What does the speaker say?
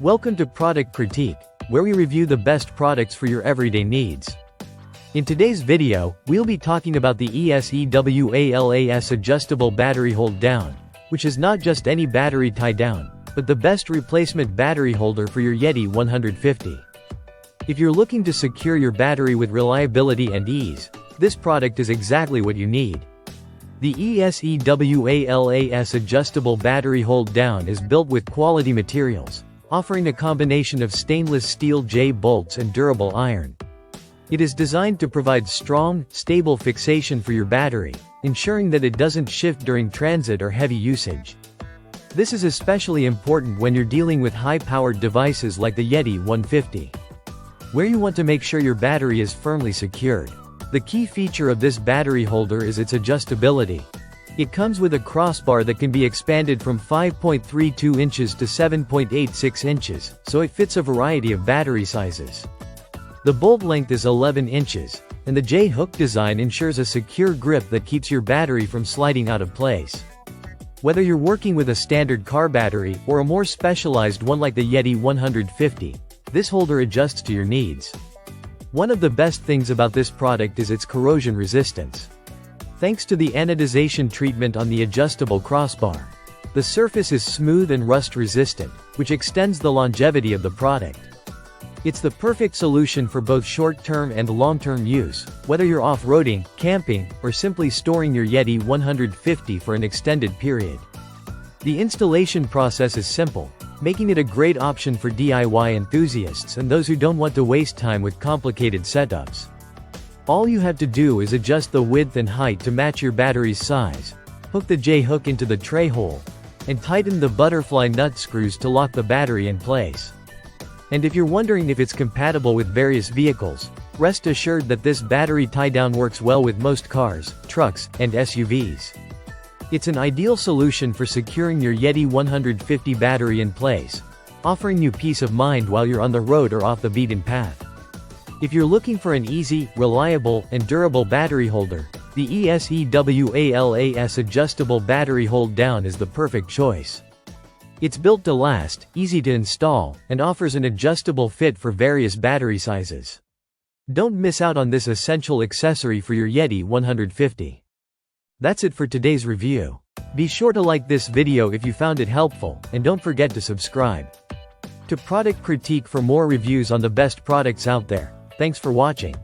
Welcome to Product Critique, where we review the best products for your everyday needs. In today's video, we'll be talking about the ESEWALAS adjustable battery hold down, which is not just any battery tie down, but the best replacement battery holder for your Yeti 150. If you're looking to secure your battery with reliability and ease, this product is exactly what you need. The ESEWALAS adjustable battery hold down is built with quality materials, offering a combination of stainless steel J-bolts and durable iron. It is designed to provide strong, stable fixation for your battery, ensuring that it doesn't shift during transit or heavy usage. This is especially important when you're dealing with high-powered devices like the Yeti 150, where you want to make sure your battery is firmly secured. The key feature of this battery holder is its adjustability. It comes with a crossbar that can be expanded from 5.32 inches to 7.86 inches, so it fits a variety of battery sizes. The bolt length is 11 inches, and the J-hook design ensures a secure grip that keeps your battery from sliding out of place. Whether you're working with a standard car battery or a more specialized one like the Yeti 150, this holder adjusts to your needs. One of the best things about this product is its corrosion resistance. Thanks to the anodization treatment on the adjustable crossbar, the surface is smooth and rust-resistant, which extends the longevity of the product. It's the perfect solution for both short-term and long-term use, whether you're off-roading, camping, or simply storing your Yeti 150 for an extended period. The installation process is simple, making it a great option for DIY enthusiasts and those who don't want to waste time with complicated setups. All you have to do is adjust the width and height to match your battery's size, hook the J-hook into the tray hole, and tighten the butterfly nut screws to lock the battery in place. And if you're wondering if it's compatible with various vehicles, rest assured that this battery tie-down works well with most cars, trucks, and SUVs. It's an ideal solution for securing your Yeti 150 battery in place, offering you peace of mind while you're on the road or off the beaten path. If you're looking for an easy, reliable, and durable battery holder, the ESEWALAS adjustable battery hold down is the perfect choice. It's built to last, easy to install, and offers an adjustable fit for various battery sizes. Don't miss out on this essential accessory for your Yeti 150. That's it for today's review. Be sure to like this video if you found it helpful, and don't forget to subscribe to Product Critique for more reviews on the best products out there. Thanks for watching.